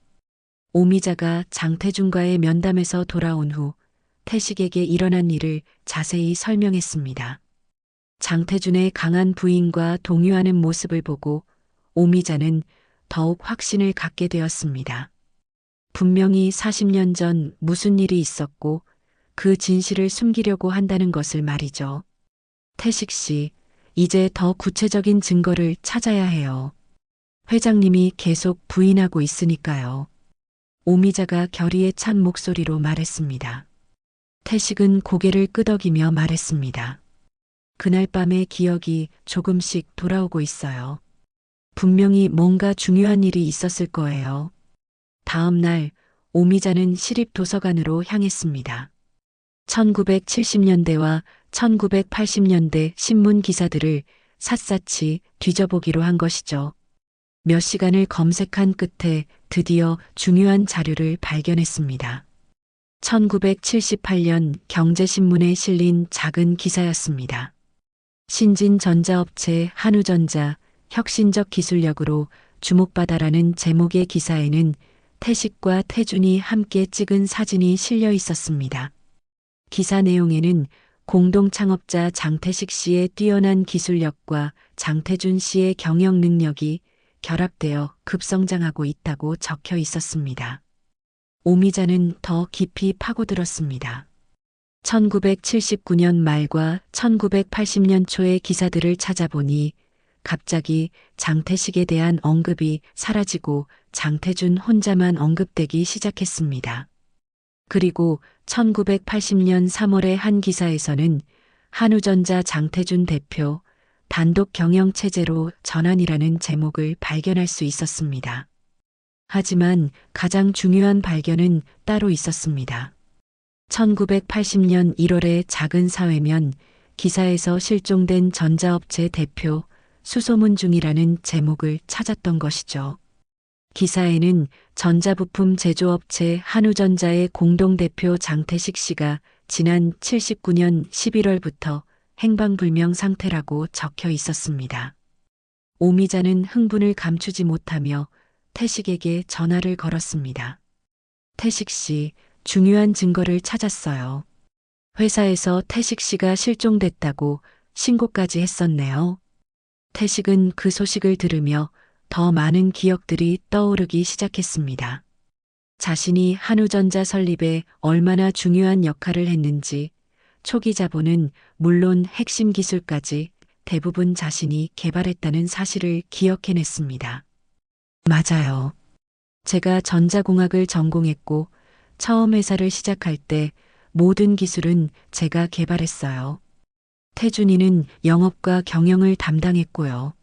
오미자가 장태준과의 면담에서 돌아온 후 태식에게 일어난 일을 자세히 설명했습니다. 장태준의 강한 부인과 동요하는 모습을 보고 오미자는 더욱 확신을 갖게 되었습니다. 분명히 40년 전 무슨 일이 있었고 그 진실을 숨기려고 한다는 것을 말이죠. 태식 씨, 이제 더 구체적인 증거를 찾아야 해요. 회장님이 계속 부인하고 있으니까요. 오미자가 결의에 찬 목소리로 말했습니다. 태식은 고개를 끄덕이며 말했습니다. 그날 밤의 기억이 조금씩 돌아오고 있어요. 분명히 뭔가 중요한 일이 있었을 거예요. 다음 날 오미자는 시립도서관으로 향했습니다. 1970년대와 1980년대 신문 기사들을 샅샅이 뒤져보기로 한 것이죠. 몇 시간을 검색한 끝에 드디어 중요한 자료를 발견했습니다. 1978년 경제신문에 실린 작은 기사였습니다. 신진전자업체 한우전자 혁신적 기술력으로 주목받아라는 제목의 기사에는 태식과 태준이 함께 찍은 사진이 실려 있었습니다. 기사 내용에는 공동 창업자 장태식 씨의 뛰어난 기술력과 장태준 씨의 경영 능력이 결합되어 급성장하고 있다고 적혀 있었습니다. 오미자는 더 깊이 파고들었습니다. 1979년 말과 1980년 초의 기사들을 찾아보니 갑자기 장태식에 대한 언급이 사라지고 장태준 혼자만 언급되기 시작했습니다. 그리고 1980년 3월의 한 기사에서는 한우전자 장태준 대표 단독 경영 체제로 전환이라는 제목을 발견할 수 있었습니다. 하지만 가장 중요한 발견은 따로 있었습니다. 1980년 1월의 작은 사회면 기사에서 실종된 전자업체 대표 수소문 중이라는 제목을 찾았던 것이죠. 기사에는 전자부품 제조업체 한우전자의 공동대표 장태식 씨가 지난 79년 11월부터 행방불명 상태라고 적혀 있었습니다. 오미자는 흥분을 감추지 못하며 태식에게 전화를 걸었습니다. 태식 씨, 중요한 증거를 찾았어요. 회사에서 태식 씨가 실종됐다고 신고까지 했었네요. 태식은 그 소식을 들으며 더 많은 기억들이 떠오르기 시작했습니다. 자신이 한우전자 설립에 얼마나 중요한 역할을 했는지, 초기 자본은 물론 핵심 기술까지 대부분 자신이 개발했다는 사실을 기억해냈습니다. 맞아요. 제가 전자공학을 전공했고 처음 회사를 시작할 때 모든 기술은 제가 개발했어요. 태준이는 영업과 경영을 담당했고요.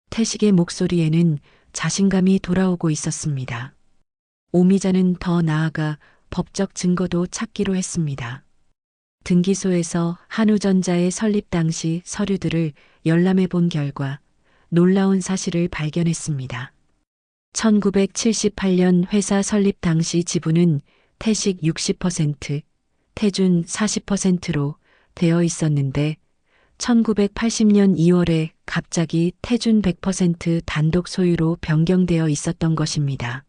태식의 목소리에는 자신감이 돌아오고 있었습니다. 오미자는 더 나아가 법적 증거도 찾기로 했습니다. 등기소에서 한우전자의 설립 당시 서류들을 열람해 본 결과 놀라운 사실을 발견했습니다. 1978년 회사 설립 당시 지분은 태식 60%, 태준 40%로 되어 있었는데 1980년 2월에 갑자기 태준 100% 단독 소유로 변경되어 있었던 것입니다.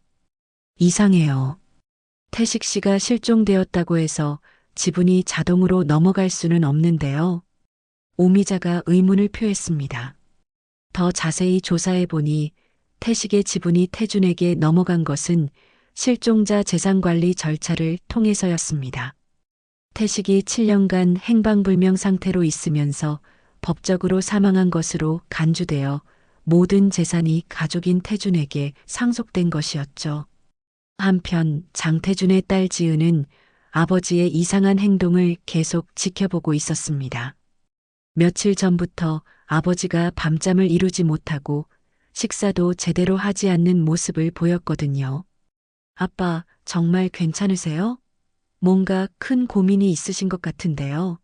이상해요. 태식 씨가 실종되었다고 해서 지분이 자동으로 넘어갈 수는 없는데요. 오미자가 의문을 표했습니다. 더 자세히 조사해 보니 태식의 지분이 태준에게 넘어간 것은 실종자 재산관리 절차를 통해서였습니다. 태식이 7년간 행방불명 상태로 있으면서 법적으로 사망한 것으로 간주되어 모든 재산이 가족인 태준에게 상속된 것이었죠. 한편 장태준의 딸 지은은 아버지의 이상한 행동을 계속 지켜보고 있었습니다. 며칠 전부터 아버지가 밤잠을 이루지 못하고 식사도 제대로 하지 않는 모습을 보였거든요. 아빠, 정말 괜찮으세요? 뭔가 큰 고민이 있으신 것 같은데요.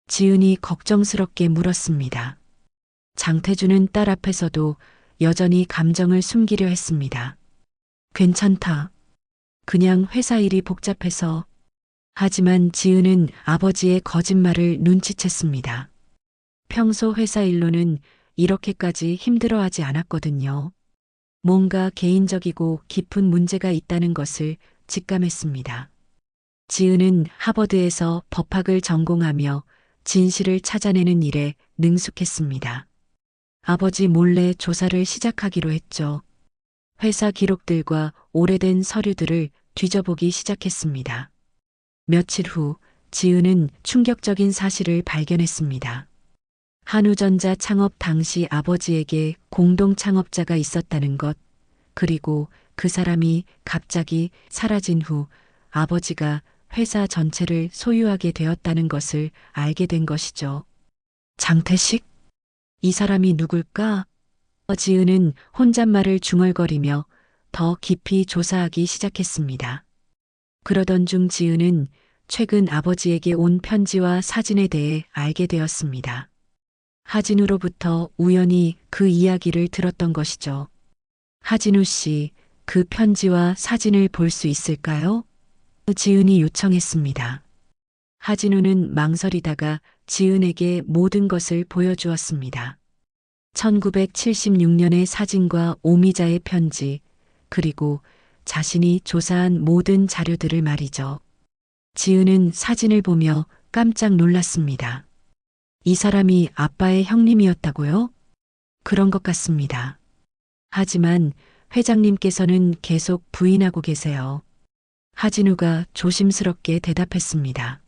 지은이 걱정스럽게 물었습니다. 장태준은 딸 앞에서도 여전히 감정을 숨기려 했습니다. 괜찮다. 그냥 회사 일이 복잡해서. 하지만 지은은 아버지의 거짓말을 눈치챘습니다. 평소 회사 일로는 이렇게까지 힘들어하지 않았거든요. 뭔가 개인적이고 깊은 문제가 있다는 것을 직감했습니다. 지은은 하버드에서 법학을 전공하며 진실을 찾아내는 일에 능숙했습니다. 아버지 몰래 조사를 시작하기로 했죠. 회사 기록들과 오래된 서류들을 뒤져보기 시작했습니다. 며칠 후 지은은 충격적인 사실을 발견했습니다. 한우전자 창업 당시 아버지에게 공동 창업자가 있었다는 것, 그리고 그 사람이 갑자기 사라진 후 아버지가 회사 전체를 소유하게 되었다는 것을 알게 된 것이죠. 장태식? 이 사람이 누굴까? 지은은 혼잣말을 중얼거리며 더 깊이 조사하기 시작했습니다. 그러던 중 지은은 최근 아버지에게 온 편지와 사진에 대해 알게 되었습니다. 하진우로부터 우연히 그 이야기를 들었던 것이죠. 하진우 씨, 그 편지와 사진을 볼 수 있을까요? 지은이 요청했습니다. 하진우는 망설이다가 지은에게 모든 것을 보여주었습니다. 1976년의 사진과 오미자의 편지, 그리고 자신이 조사한 모든 자료들을 말이죠. 지은은 사진을 보며 깜짝 놀랐습니다. 이 사람이 아빠의 형님이었다고요? 그런 것 같습니다. 하지만 회장님께서는 계속 부인하고 계세요. 하진우가 조심스럽게 대답했습니다.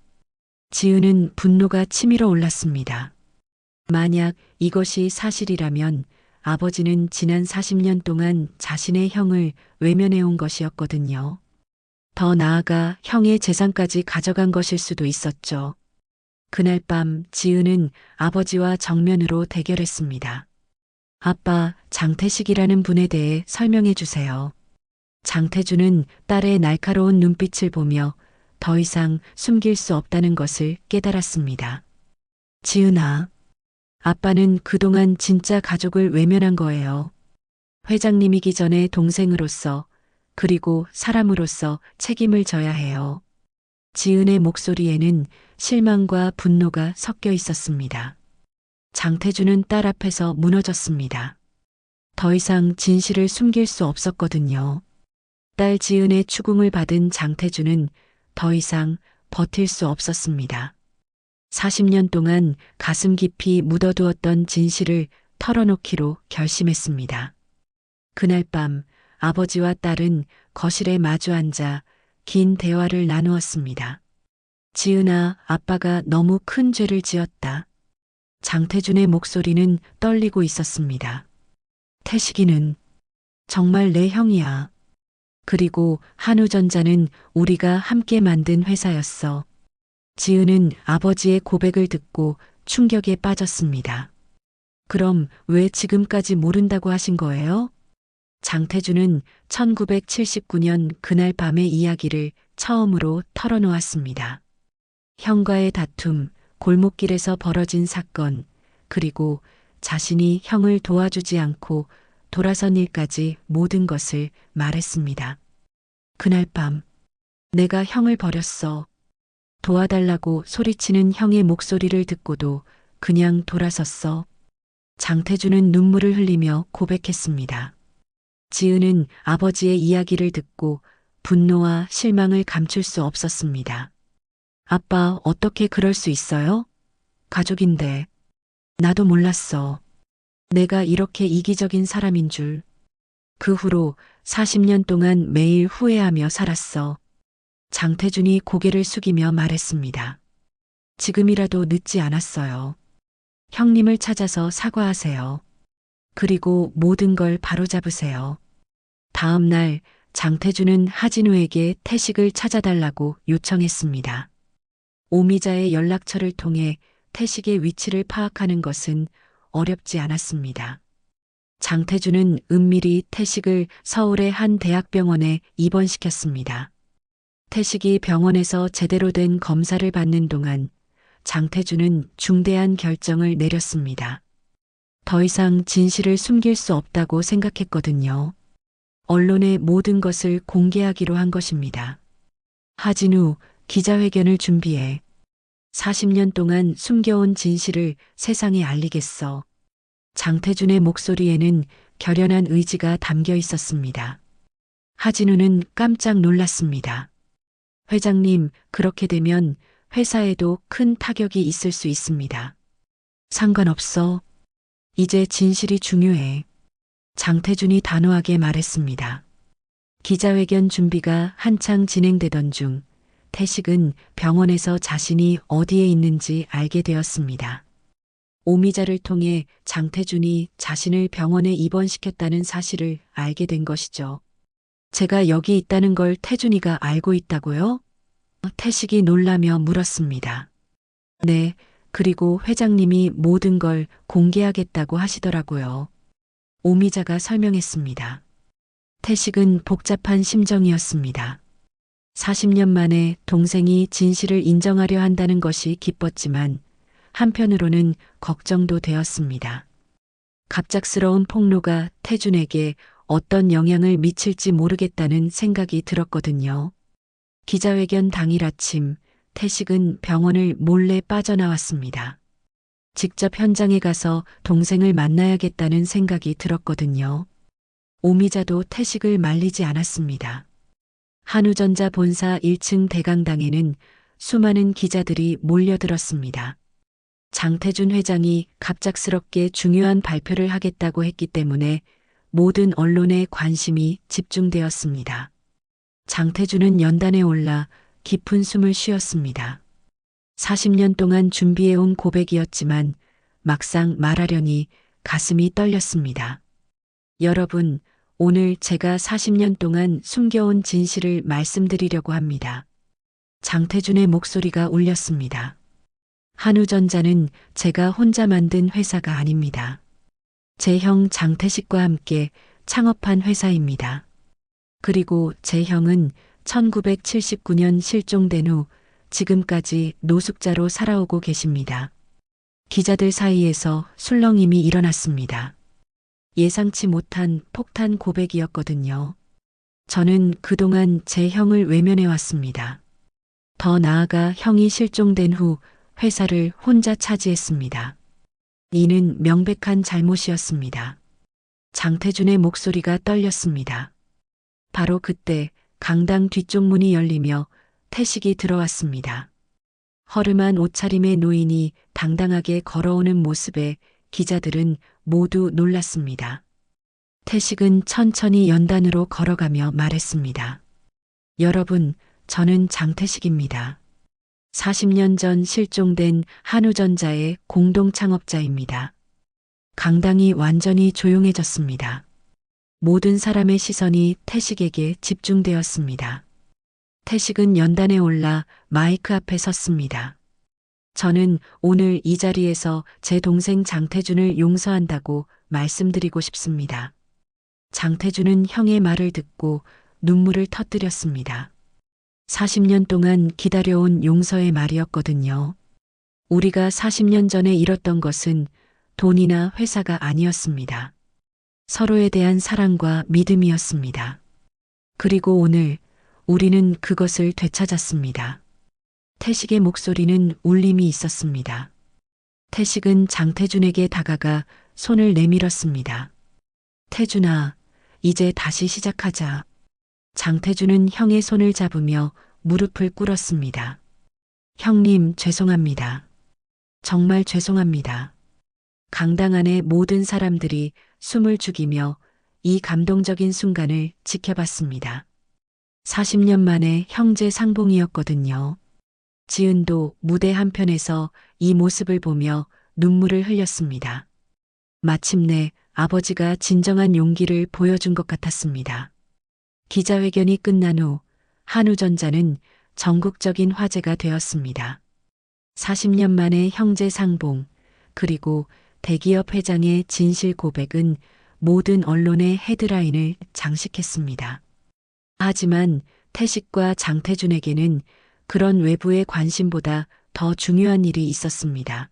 지은은 분노가 치밀어 올랐습니다. 만약 이것이 사실이라면 아버지는 지난 40년 동안 자신의 형을 외면해온 것이었거든요. 더 나아가 형의 재산까지 가져간 것일 수도 있었죠. 그날 밤 지은은 아버지와 정면으로 대결했습니다. 아빠, 장태식이라는 분에 대해 설명해 주세요. 장태주는 딸의 날카로운 눈빛을 보며 더 이상 숨길 수 없다는 것을 깨달았습니다. 지은아, 아빠는 그동안 진짜 가족을 외면한 거예요. 회장님이기 전에 동생으로서, 그리고 사람으로서 책임을 져야 해요. 지은의 목소리에는 실망과 분노가 섞여 있었습니다. 장태주는 딸 앞에서 무너졌습니다. 더 이상 진실을 숨길 수 없었거든요. 딸 지은의 추궁을 받은 장태주는 더 이상 버틸 수 없었습니다. 40년 동안 가슴 깊이 묻어두었던 진실을 털어놓기로 결심했습니다. 그날 밤 아버지와 딸은 거실에 마주 앉아 긴 대화를 나누었습니다. 지은아, 아빠가 너무 큰 죄를 지었다. 장태준의 목소리는 떨리고 있었습니다. 태식이는 정말 내 형이야. 그리고 한우전자는 우리가 함께 만든 회사였어. 지은은 아버지의 고백을 듣고 충격에 빠졌습니다. 그럼 왜 지금까지 모른다고 하신 거예요? 장태준은 1979년 그날 밤의 이야기를 처음으로 털어놓았습니다. 형과의 다툼, 골목길에서 벌어진 사건, 그리고 자신이 형을 도와주지 않고 돌아선 일까지 모든 것을 말했습니다. 그날 밤, 내가 형을 버렸어. 도와달라고 소리치는 형의 목소리를 듣고도 그냥 돌아섰어. 장태준은 눈물을 흘리며 고백했습니다. 지은은 아버지의 이야기를 듣고 분노와 실망을 감출 수 없었습니다. 아빠, 어떻게 그럴 수 있어요? 가족인데. 나도 몰랐어. 내가 이렇게 이기적인 사람인 줄. 그 후로 40년 동안 매일 후회하며 살았어. 장태준이 고개를 숙이며 말했습니다. 지금이라도 늦지 않았어요. 형님을 찾아서 사과하세요. 그리고 모든 걸 바로잡으세요. 다음 날 장태준은 하진우에게 태식을 찾아달라고 요청했습니다. 오미자의 연락처를 통해 태식의 위치를 파악하는 것은 어렵지 않았습니다. 장태준은 은밀히 태식을 서울의 한 대학병원에 입원시켰습니다. 태식이 병원에서 제대로 된 검사를 받는 동안 장태준은 중대한 결정을 내렸습니다. 더 이상 진실을 숨길 수 없다고 생각했거든요. 언론에 모든 것을 공개하기로 한 것입니다. 하진우, 기자회견을 준비해. 40년 동안 숨겨온 진실을 세상에 알리겠어. 장태준의 목소리에는 결연한 의지가 담겨 있었습니다. 하진우는 깜짝 놀랐습니다. 회장님, 그렇게 되면 회사에도 큰 타격이 있을 수 있습니다. 상관없어. 이제 진실이 중요해. 장태준이 단호하게 말했습니다. 기자회견 준비가 한창 진행되던 중 태식은 병원에서 자신이 어디에 있는지 알게 되었습니다. 오미자를 통해 장태준이 자신을 병원에 입원시켰다는 사실을 알게 된 것이죠. 제가 여기 있다는 걸 태준이가 알고 있다고요? 태식이 놀라며 물었습니다. 네, 그리고 회장님이 모든 걸 공개하겠다고 하시더라고요. 오미자가 설명했습니다. 태식은 복잡한 심정이었습니다. 40년 만에 동생이 진실을 인정하려 한다는 것이 기뻤지만 한편으로는 걱정도 되었습니다. 갑작스러운 폭로가 태준에게 어떤 영향을 미칠지 모르겠다는 생각이 들었거든요. 기자회견 당일 아침, 태식은 병원을 몰래 빠져나왔습니다. 직접 현장에 가서 동생을 만나야겠다는 생각이 들었거든요. 오미자도 태식을 말리지 않았습니다. 한우전자 본사 1층 대강당에는 수많은 기자들이 몰려들었습니다. 장태준 회장이 갑작스럽게 중요한 발표를 하겠다고 했기 때문에 모든 언론의 관심이 집중되었습니다. 장태준은 연단에 올라 깊은 숨을 쉬었습니다. 40년 동안 준비해온 고백이었지만 막상 말하려니 가슴이 떨렸습니다. 여러분, 오늘 제가 40년 동안 숨겨온 진실을 말씀드리려고 합니다. 장태준의 목소리가 울렸습니다. 한우전자는 제가 혼자 만든 회사가 아닙니다. 제 형 장태식과 함께 창업한 회사입니다. 그리고 제 형은 1979년 실종된 후 지금까지 노숙자로 살아오고 계십니다. 기자들 사이에서 술렁임이 일어났습니다. 예상치 못한 폭탄 고백이었거든요. 저는 그동안 제 형을 외면해 왔습니다. 더 나아가 형이 실종된 후 회사를 혼자 차지했습니다. 이는 명백한 잘못이었습니다. 장태준의 목소리가 떨렸습니다. 바로 그때 강당 뒤쪽 문이 열리며 태식이 들어왔습니다. 허름한 옷차림의 노인이 당당하게 걸어오는 모습에 기자들은 모두 놀랐습니다. 태식은 천천히 연단으로 걸어가며 말했습니다. 여러분, 저는 장태식입니다. 40년 전 실종된 한우전자의 공동 창업자입니다. 강당이 완전히 조용해졌습니다. 모든 사람의 시선이 태식에게 집중되었습니다. 태식은 연단에 올라 마이크 앞에 섰습니다. 저는 오늘 이 자리에서 제 동생 장태준을 용서한다고 말씀드리고 싶습니다. 장태준은 형의 말을 듣고 눈물을 터뜨렸습니다. 40년 동안 기다려온 용서의 말이었거든요. 우리가 40년 전에 잃었던 것은 돈이나 회사가 아니었습니다. 서로에 대한 사랑과 믿음이었습니다. 그리고 오늘 우리는 그것을 되찾았습니다. 태식의 목소리는 울림이 있었습니다. 태식은 장태준에게 다가가 손을 내밀었습니다. 태준아, 이제 다시 시작하자. 장태준은 형의 손을 잡으며 무릎을 꿇었습니다. 형님, 죄송합니다. 정말 죄송합니다. 강당 안의 모든 사람들이 숨을 죽이며 이 감동적인 순간을 지켜봤습니다. 40년 만에 형제 상봉이었거든요. 지은도 무대 한편에서 이 모습을 보며 눈물을 흘렸습니다. 마침내 아버지가 진정한 용기를 보여준 것 같았습니다. 기자회견이 끝난 후 한우전자는 전국적인 화제가 되었습니다. 40년 만에 형제 상봉, 그리고 대기업 회장의 진실 고백은 모든 언론의 헤드라인을 장식했습니다. 하지만 태식과 장태준에게는 그런 외부의 관심보다 더 중요한 일이 있었습니다.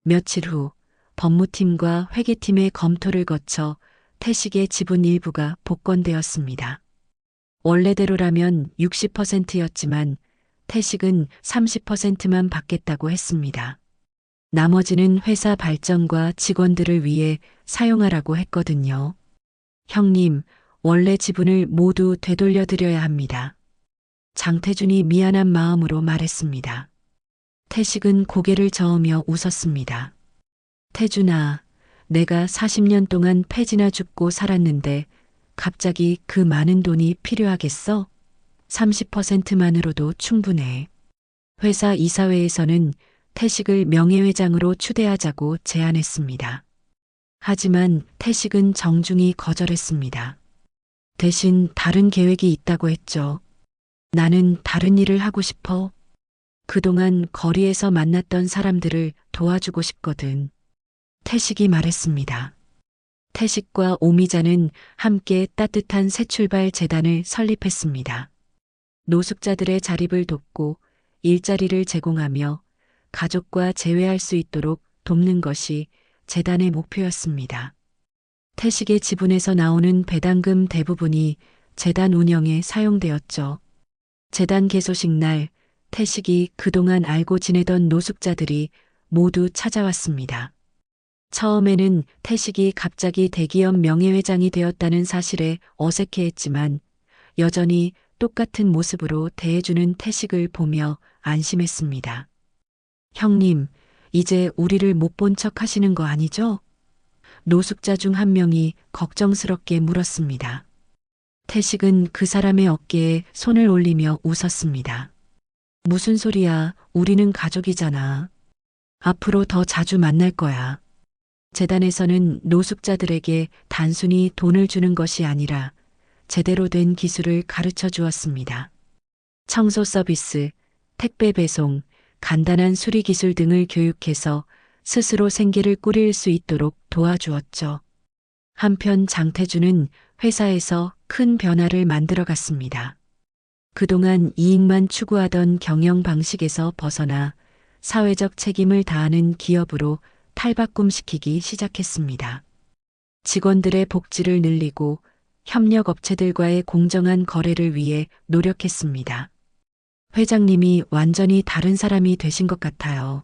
며칠 후 법무팀과 회계팀의 검토를 거쳐 태식의 지분 일부가 복권되었습니다. 원래대로라면 60%였지만 태식은 30%만 받겠다고 했습니다. 나머지는 회사 발전과 직원들을 위해 사용하라고 했거든요. 형님, 원래 지분을 모두 되돌려드려야 합니다. 장태준이 미안한 마음으로 말했습니다. 태식은 고개를 저으며 웃었습니다. 태준아, 내가 40년 동안 패지나 죽고 살았는데 갑자기 그 많은 돈이 필요하겠어? 30%만으로도 충분해. 회사 이사회에서는 태식을 명예회장으로 추대하자고 제안했습니다. 하지만 태식은 정중히 거절했습니다. 대신 다른 계획이 있다고 했죠. 나는 다른 일을 하고 싶어. 그동안 거리에서 만났던 사람들을 도와주고 싶거든. 태식이 말했습니다. 태식과 오미자는 함께 따뜻한 새출발 재단을 설립했습니다. 노숙자들의 자립을 돕고 일자리를 제공하며 가족과 재회할 수 있도록 돕는 것이 재단의 목표였습니다. 태식의 지분에서 나오는 배당금 대부분이 재단 운영에 사용되었죠. 재단 개소식 날 태식이 그동안 알고 지내던 노숙자들이 모두 찾아왔습니다. 처음에는 태식이 갑자기 대기업 명예회장이 되었다는 사실에 어색해했지만 여전히 똑같은 모습으로 대해주는 태식을 보며 안심했습니다. 형님, 이제 우리를 못 본 척 하시는 거 아니죠? 노숙자 중 한 명이 걱정스럽게 물었습니다. 태식은 그 사람의 어깨에 손을 올리며 웃었습니다. 무슨 소리야, 우리는 가족이잖아. 앞으로 더 자주 만날 거야. 재단에서는 노숙자들에게 단순히 돈을 주는 것이 아니라 제대로 된 기술을 가르쳐 주었습니다. 청소 서비스, 택배 배송, 간단한 수리 기술 등을 교육해서 스스로 생계를 꾸릴 수 있도록 도와주었죠. 한편 장태주는 회사에서 큰 변화를 만들어 갔습니다. 그동안 이익만 추구하던 경영 방식에서 벗어나 사회적 책임을 다하는 기업으로 탈바꿈시키기 시작했습니다. 직원들의 복지를 늘리고 협력업체들과의 공정한 거래를 위해 노력했습니다. 회장님이 완전히 다른 사람이 되신 것 같아요.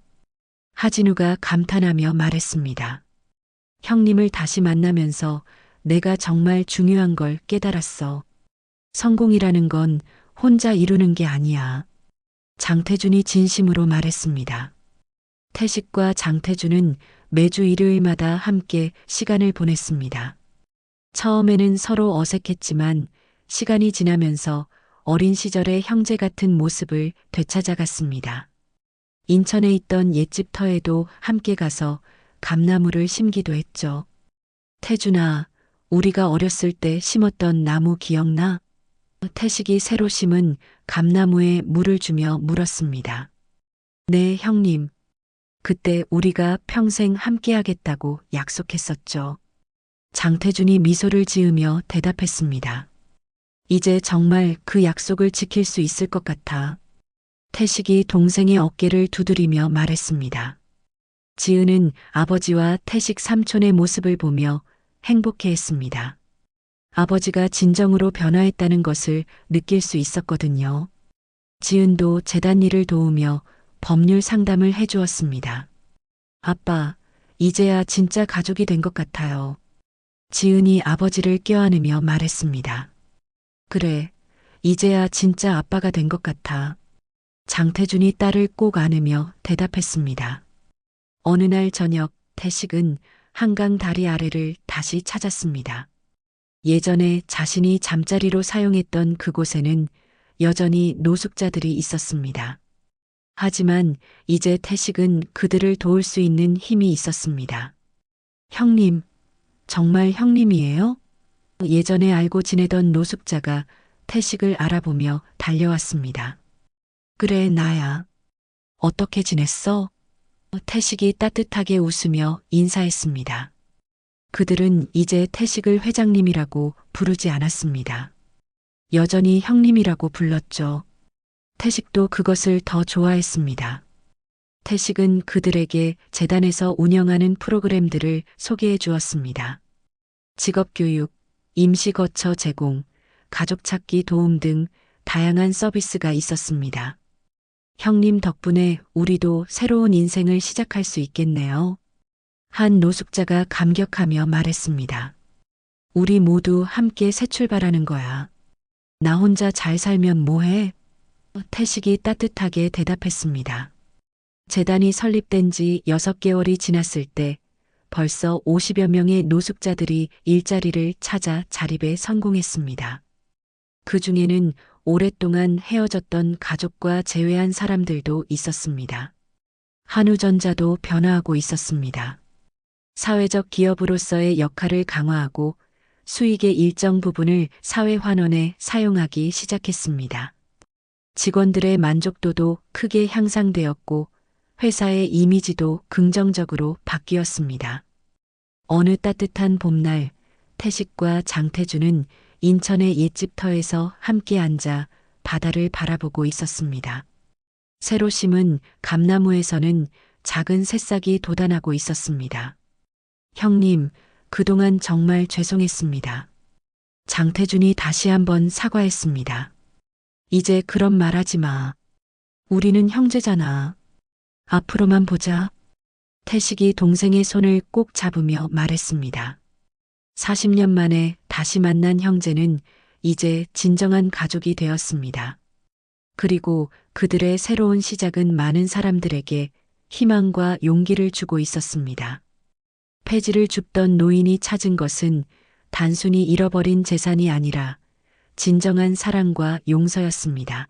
하진우가 감탄하며 말했습니다. 형님을 다시 만나면서 내가 정말 중요한 걸 깨달았어. 성공이라는 건 혼자 이루는 게 아니야. 장태준이 진심으로 말했습니다. 태식과 장태준은 매주 일요일마다 함께 시간을 보냈습니다. 처음에는 서로 어색했지만 시간이 지나면서 어린 시절의 형제 같은 모습을 되찾아갔습니다. 인천에 있던 옛집 터에도 함께 가서 감나무를 심기도 했죠. 태준아, 우리가 어렸을 때 심었던 나무 기억나? 태식이 새로 심은 감나무에 물을 주며 물었습니다. 네, 형님. 그때 우리가 평생 함께하겠다고 약속했었죠. 장태준이 미소를 지으며 대답했습니다. 이제 정말 그 약속을 지킬 수 있을 것 같아. 태식이 동생의 어깨를 두드리며 말했습니다. 지은은 아버지와 태식 삼촌의 모습을 보며 행복해했습니다. 아버지가 진정으로 변화했다는 것을 느낄 수 있었거든요. 지은도 재단 일을 도우며 법률 상담을 해주었습니다. 아빠, 이제야 진짜 가족이 된 것 같아요. 지은이 아버지를 껴안으며 말했습니다. 그래, 이제야 진짜 아빠가 된 것 같아. 장태준이 딸을 꼭 안으며 대답했습니다. 어느 날 저녁 태식은 한강 다리 아래를 다시 찾았습니다. 예전에 자신이 잠자리로 사용했던 그곳에는 여전히 노숙자들이 있었습니다. 하지만 이제 태식은 그들을 도울 수 있는 힘이 있었습니다. 형님, 정말 형님이에요? 예전에 알고 지내던 노숙자가 태식을 알아보며 달려왔습니다. 그래, 나야. 어떻게 지냈어? 태식이 따뜻하게 웃으며 인사했습니다. 그들은 이제 태식을 회장님이라고 부르지 않았습니다. 여전히 형님이라고 불렀죠. 태식도 그것을 더 좋아했습니다. 태식은 그들에게 재단에서 운영하는 프로그램들을 소개해 주었습니다. 직업교육, 임시거처 제공, 가족 찾기 도움 등 다양한 서비스가 있었습니다. 형님 덕분에 우리도 새로운 인생을 시작할 수 있겠네요. 한 노숙자가 감격하며 말했습니다. 우리 모두 함께 새 출발하는 거야. 나 혼자 잘 살면 뭐해? 태식이 따뜻하게 대답했습니다. 재단이 설립된 지 6개월이 지났을 때 벌써 50여 명의 노숙자들이 일자리를 찾아 자립에 성공했습니다. 그 중에는 오랫동안 헤어졌던 가족과 재회한 사람들도 있었습니다. 한우전자도 변화하고 있었습니다. 사회적 기업으로서의 역할을 강화하고 수익의 일정 부분을 사회환원에 사용하기 시작했습니다. 직원들의 만족도도 크게 향상되었고 회사의 이미지도 긍정적으로 바뀌었습니다. 어느 따뜻한 봄날 태식과 장태준은 인천의 옛집 터에서 함께 앉아 바다를 바라보고 있었습니다. 새로 심은 감나무에서는 작은 새싹이 돋아나고 있었습니다. 형님, 그동안 정말 죄송했습니다. 장태준이 다시 한번 사과했습니다. 이제 그런 말 하지 마. 우리는 형제잖아. 앞으로만 보자. 태식이 동생의 손을 꼭 잡으며 말했습니다. 40년 만에 다시 만난 형제는 이제 진정한 가족이 되었습니다. 그리고 그들의 새로운 시작은 많은 사람들에게 희망과 용기를 주고 있었습니다. 폐지를 줍던 노인이 찾은 것은 단순히 잃어버린 재산이 아니라 진정한 사랑과 용서였습니다.